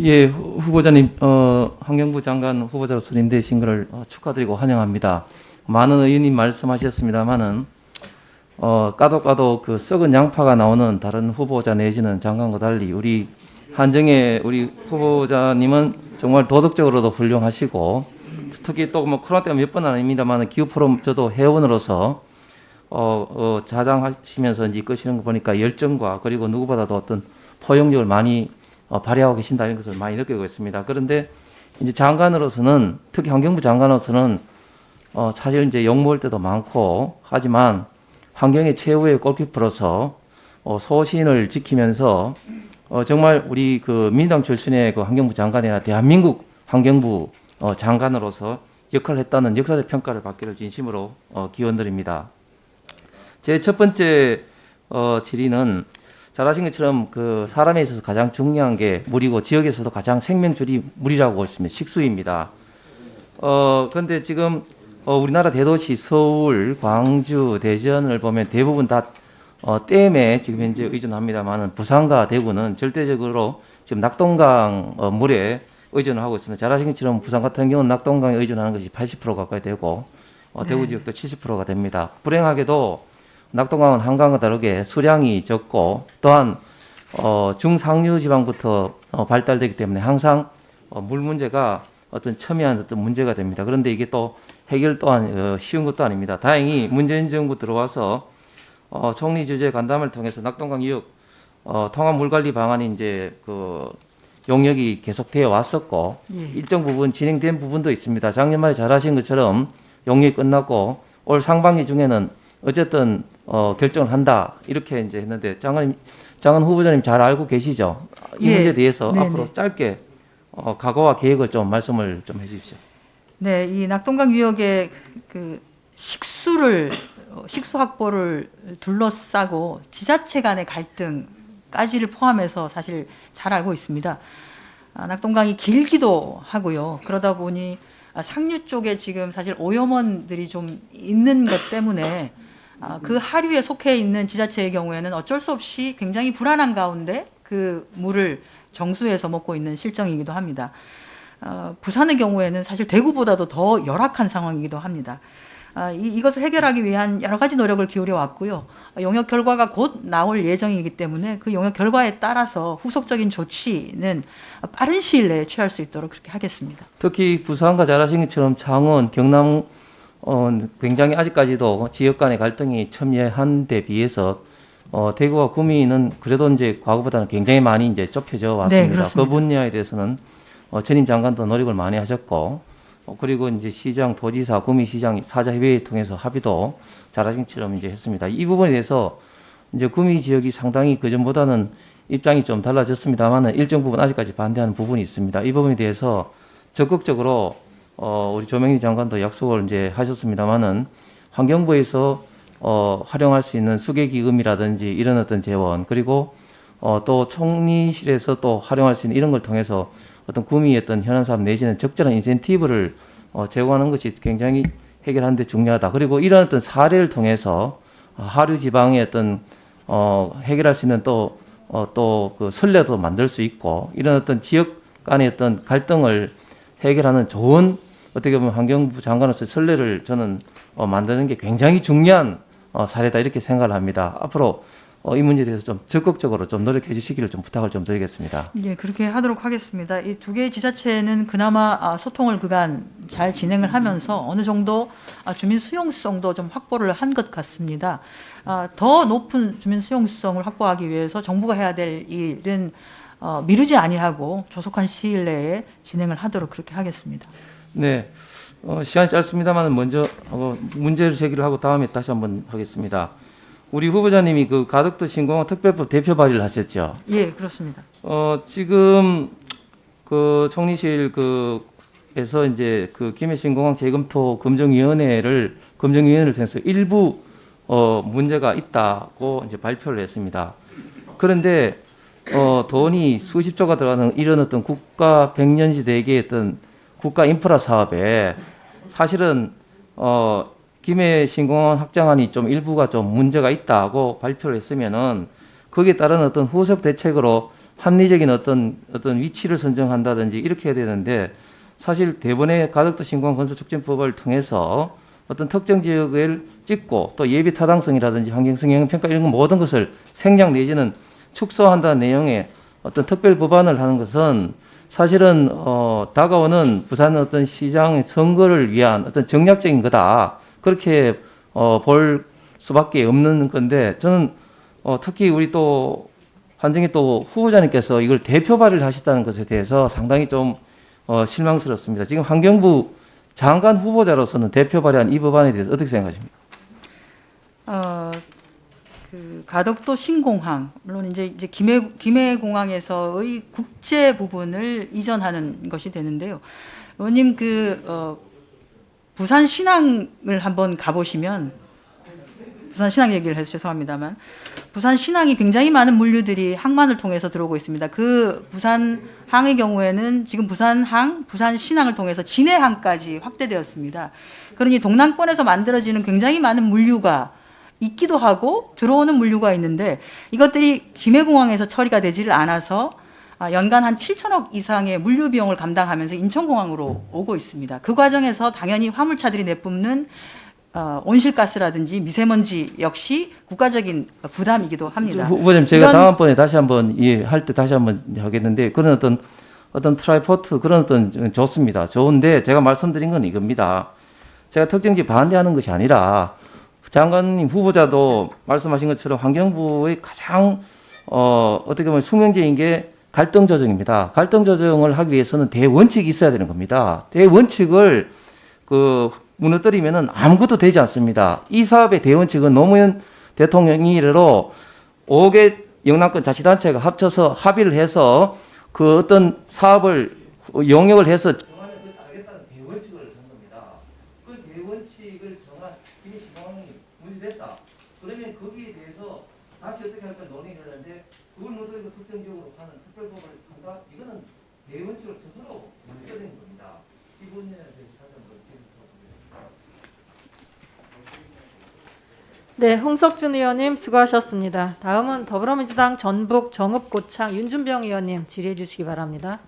예, 후보자님, 환경부 장관 후보자로 선임되신 것을 축하드리고 환영합니다. 많은 의원님 말씀하셨습니다만은 까도 그 썩은 양파가 나오는 다른 후보자 내지는 장관과 달리 우리 한정혜 우리 후보자님은 정말 도덕적으로도 훌륭하시고 특히 또 뭐 코로나 때문에 몇 번 아닙니다만 기후 포럼 저도 회원으로서 자장하시면서 이제 이끄시는 거 보니까 열정과 그리고 누구보다도 어떤 포용력을 많이 발휘하고 계신다 이런 것을 많이 느끼고 있습니다. 그런데 이제 장관으로서는 특히 환경부 장관으로서는 사실 이제 욕먹을 때도 많고 하지만 환경의 최후의 골키퍼로서 소신을 지키면서 정말 우리 그 민당 출신의 그 환경부 장관이나 대한민국 환경부 장관으로서 역할을 했다는 역사적 평가를 받기를 진심으로 기원드립니다. 제 첫 번째 질의는 잘 아신 것처럼 그 사람에 있어서 가장 중요한 게 물이고 지역에서도 가장 생명줄이 물이라고 볼 수 있습니다. 식수입니다. 그런데 지금 우리나라 대도시 서울, 광주, 대전을 보면 대부분 다 댐에 지금 현재 의존합니다만 부산과 대구는 절대적으로 지금 낙동강 물에 의존을 하고 있습니다. 잘 아시는 것처럼 부산 같은 경우는 낙동강에 의존하는 것이 80% 가까이 되고 대구 지역도 70%가 됩니다. 불행하게도 낙동강은 한강과 다르게 수량이 적고 또한 중상류 지방부터 발달되기 때문에 항상 물 문제가 어떤 첨예한 어떤 문제가 됩니다. 그런데 이게 또 해결 또한 쉬운 것도 아닙니다. 다행히 문재인 정부 들어와서 총리 주재 간담회를 통해서 낙동강 이역 통합 물관리 방안이 이제 그 용역이 계속되어 왔었고 일정 부분 진행된 부분도 있습니다. 작년 말에 잘 아신 것처럼 용역이 끝났고 올 상반기 중에는 어쨌든 결정을 한다 이렇게 이제 했는데 장관 후보자님 잘 알고 계시죠? 이 문제에 대해서 네네. 앞으로 짧게 각오와 계획을 좀 말씀을 좀 해주십시오. 네, 이 낙동강 유역의 그 식수 확보를 둘러싸고 지자체 간의 갈등까지를 포함해서 사실 잘 알고 있습니다. 낙동강이 길기도 하고요. 그러다 보니 상류 쪽에 지금 사실 오염원들이 좀 있는 것 때문에 그 하류에 속해 있는 지자체의 경우에는 어쩔 수 없이 굉장히 불안한 가운데 그 물을 정수해서 먹고 있는 실정이기도 합니다. 부산의 경우에는 사실 대구보다도 더 열악한 상황이기도 합니다. 이것을 해결하기 위한 여러 가지 노력을 기울여 왔고요. 용역 결과가 곧 나올 예정이기 때문에 그 용역 결과에 따라서 후속적인 조치는 빠른 시일 내에 취할 수 있도록 그렇게 하겠습니다. 특히 부산과 잘 아신 것처럼 창원, 경남 굉장히 아직까지도 지역 간의 갈등이 첨예한 데 비해서 대구와 구미는 그래도 이제 과거보다는 굉장히 많이 이제 좁혀져 왔습니다. 네, 그 분야에 대해서는 전임 장관도 노력을 많이 하셨고 그리고 이제 시장, 도지사, 구미시장 사자협의를 통해서 합의도 잘 아신 것처럼 이제 했습니다. 이 부분에 대해서 이제 구미 지역이 상당히 그 전보다는 입장이 좀 달라졌습니다만 일정 부분 아직까지 반대하는 부분이 있습니다. 이 부분에 대해서 적극적으로 우리 조명희 장관도 약속을 이제 하셨습니다만은 환경부에서 활용할 수 있는 수계기금이라든지 이런 어떤 재원 그리고 또 총리실에서 또 활용할 수 있는 이런 걸 통해서 어떤 구미의 어떤 현안 사업 내지는 적절한 인센티브를 제공하는 것이 굉장히 해결하는 데 중요하다. 그리고 이런 어떤 사례를 통해서 하류 지방의 어떤 해결할 수 있는 또 그 선례도 만들 수 있고 이런 어떤 지역 간의 어떤 갈등을 해결하는 좋은 어떻게 보면 환경부 장관으로서 선례를 저는 만드는 게 굉장히 중요한 사례다 이렇게 생각을 합니다. 앞으로 이 문제에 대해서 좀 적극적으로 좀 노력해 주시기를 좀 부탁을 좀 드리겠습니다. 예, 그렇게 하도록 하겠습니다. 이 두 개의 지자체는 그나마 소통을 그간 잘 진행을 하면서 어느 정도 주민 수용성도 좀 확보를 한 것 같습니다. 더 높은 주민 수용성을 확보하기 위해서 정부가 해야 될 일은 미루지 아니하고 조속한 시일 내에 진행을 하도록 그렇게 하겠습니다. 네, 시간이 짧습니다만 먼저 문제를 제기를 하고 다음에 다시 한번 하겠습니다. 우리 후보자님이 그 가덕도 신공항 특별법 대표 발의를 하셨죠? 예, 그렇습니다. 지금 그 총리실 에서 이제 그 김해 신공항 재검토 검증위원회를 통해서 일부 문제가 있다고 이제 발표를 했습니다. 그런데 돈이 수십조가 들어가는 이런 어떤 국가 백년지 대계의 어떤 국가 인프라 사업에 사실은 김해 신공항 확장안이 좀 일부가 좀 문제가 있다고 발표를 했으면은 거기에 따른 어떤 후속 대책으로 합리적인 어떤 위치를 선정한다든지 이렇게 해야 되는데 사실 대번에 가덕도 신공항 건설 촉진법을 통해서 어떤 특정 지역을 찍고 또 예비 타당성이라든지 환경성 영향 평가 이런 모든 것을 생략 내지는 축소한다는 내용의 어떤 특별 법안을 하는 것은 사실은 다가오는 부산 어떤 시장의 선거를 위한 어떤 정략적인 거다 그렇게 볼 수밖에 없는 건데 저는 특히 우리 또 한정희 또 후보자님께서 이걸 대표 발의를 하셨다는 것에 대해서 상당히 좀 실망스럽습니다. 지금 환경부 장관 후보자로서는 대표 발의한 이 법안에 대해서 어떻게 생각하십니까? 그 가덕도 신공항 물론 이제 김해공항에서의 국제 부분을 이전하는 것이 되는데요. 의원님 부산 신항을 한번 가보시면 부산 신항 얘기를 해서 죄송합니다만 부산 신항이 굉장히 많은 물류들이 항만을 통해서 들어오고 있습니다. 그 부산항의 경우에는 지금 부산항, 부산 신항을 통해서 진해항까지 확대되었습니다. 그러니 동남권에서 만들어지는 굉장히 많은 물류가 있기도 하고 들어오는 물류가 있는데 이것들이 김해공항에서 처리가 되지를 않아서 연간 한 7천억 이상의 물류 비용을 감당하면서 인천공항으로 오고 있습니다. 그 과정에서 당연히 화물차들이 내뿜는 온실가스라든지 미세먼지 역시 국가적인 부담이기도 합니다. 후보님 제가 다음번에 다시 한번 할 때 다시 한번 하겠는데 그런 어떤 트라이포트 그런 어떤 좋습니다. 좋은데 제가 말씀드린 건 이겁니다. 제가 특정지 반대하는 것이 아니라 장관님 후보자도 말씀하신 것처럼 환경부의 가장 어떻게 보면 숙명제인 게 갈등 조정입니다. 갈등 조정을 하기 위해서는 대원칙이 있어야 되는 겁니다. 대원칙을 무너뜨리면은 아무것도 되지 않습니다. 이 사업의 대원칙은 노무현 대통령이 이래로 5개 영남권 자치단체가 합쳐서 합의를 해서 그 어떤 사업을 용역을 해서 정하는 그 따르겠다는 대원칙을 정한 겁니다. 그 대원칙을 정한 김해시공항이 문제됐다. 그러면 거기에 대해서 다시 어떻게 할까 논의해야 되는데 그걸 못하고 특정적으로 하는 특별법을 한다? 이거는 대원칙을 스스로 무너뜨리는 겁니다. 이 부분에 대해서 다시 한번 네, 홍석준 의원님 수고하셨습니다. 다음은 더불어민주당 전북 정읍고창 윤준병 의원님 질의해 주시기 바랍니다.